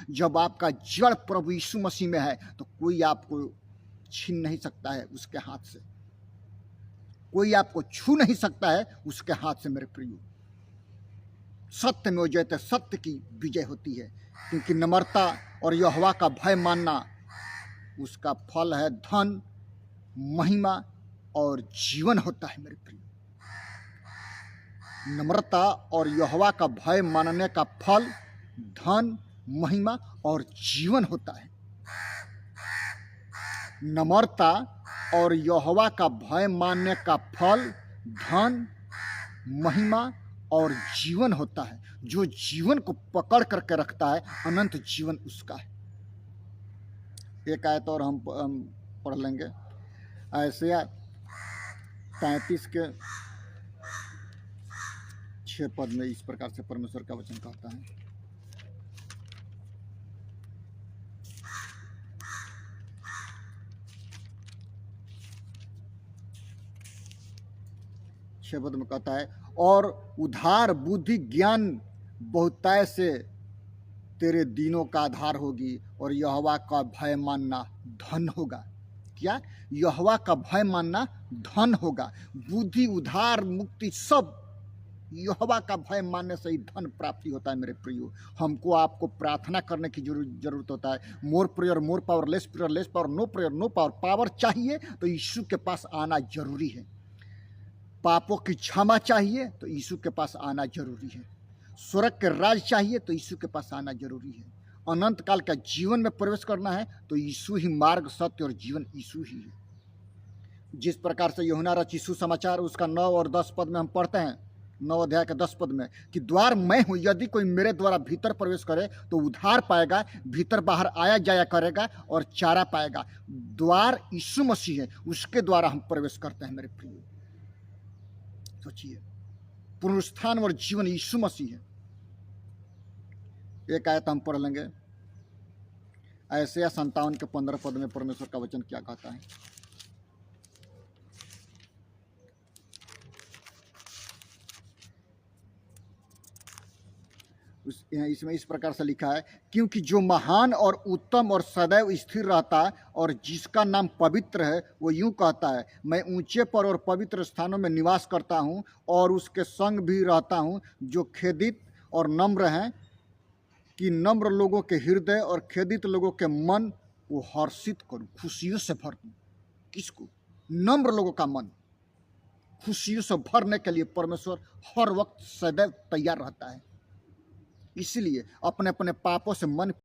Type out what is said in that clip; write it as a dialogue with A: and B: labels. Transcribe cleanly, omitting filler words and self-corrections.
A: जब आपका जड़ प्रभु यीशु मसीह में है तो कोई आपको छीन नहीं सकता है उसके हाथ से, कोई आपको छू नहीं सकता है उसके हाथ से। मेरे प्रियो, सत्य में जयते, सत्य की विजय होती है, क्योंकि नम्रता और यहोवा का भय मानना उसका फल है धन, महिमा और जीवन होता है। मेरे प्रियो, नम्रता और यहोवा का भय मानने का फल धन, महिमा और जीवन होता है। नम्रता और यहोवा का भय मानने का फल धन, महिमा और जीवन होता है। जो जीवन को पकड़ करके रखता है, अनंत जीवन उसका है। एक आयत और हम पढ़ लेंगे। यशायाह 33 के 6 पद में इस प्रकार से परमेश्वर का वचन कहता है, पद में कहता है, और उधार बुद्धि ज्ञान बहुतायत से तेरे दिनों का आधार होगी, और यहोवा का भय मानना धन होगा। क्या? यहोवा का भय मानना धन होगा। बुद्धि, उधार, मुक्ति सब यहोवा का भय मानने से ही धन प्राप्ति होता है। मेरे प्रियो, हमको आपको प्रार्थना करने की जरूरत होता है। More prayer more power, less prayer less power, no prayer no power. Power चाहिए तो यीशु के पास आना जरूरी है। पापों की क्षमा चाहिए तो यीशु के पास आना जरूरी है। स्वर्ग के राज चाहिए तो यीशु के पास आना जरूरी है। अनंत काल का जीवन में प्रवेश करना है तो यीशु ही मार्ग, सत्य और जीवन यीशु ही है। जिस प्रकार से यूहन्ना रचित सुसमाचार उसका 9 और 10 पद में हम पढ़ते हैं, 9 अध्याय के 10 पद में, कि द्वार मैं हूँ, यदि कोई मेरे द्वारा भीतर प्रवेश करे तो उद्धार पाएगा, भीतर बाहर आया जाया करेगा और चारा पाएगा। द्वार यीशु मसीह है, उसके द्वारा हम प्रवेश करते हैं। मेरे प्रिय, सोचिए, पुनरुत्थान और जीवन यीशु मसीह है। एक आयत हम पढ़ लेंगे। यशायाह 57 के 15 पद में परमेश्वर का वचन क्या कहता है? इसमें इस प्रकार से लिखा है, क्योंकि जो महान और उत्तम और सदैव स्थिर रहता और जिसका नाम पवित्र है, वो यूं कहता है, मैं ऊंचे पर और पवित्र स्थानों में निवास करता हूं और उसके संग भी रहता हूं जो खेदित और नम्र हैं, कि नम्र लोगों के हृदय और खेदित लोगों के मन को हर्षित करूं, खुशियों से भर दूं। किसको? नम्र लोगों का मन खुशियों से भरने के लिए परमेश्वर हर वक्त सदैव तैयार रहता है। इसलिए अपने अपने पापों से मन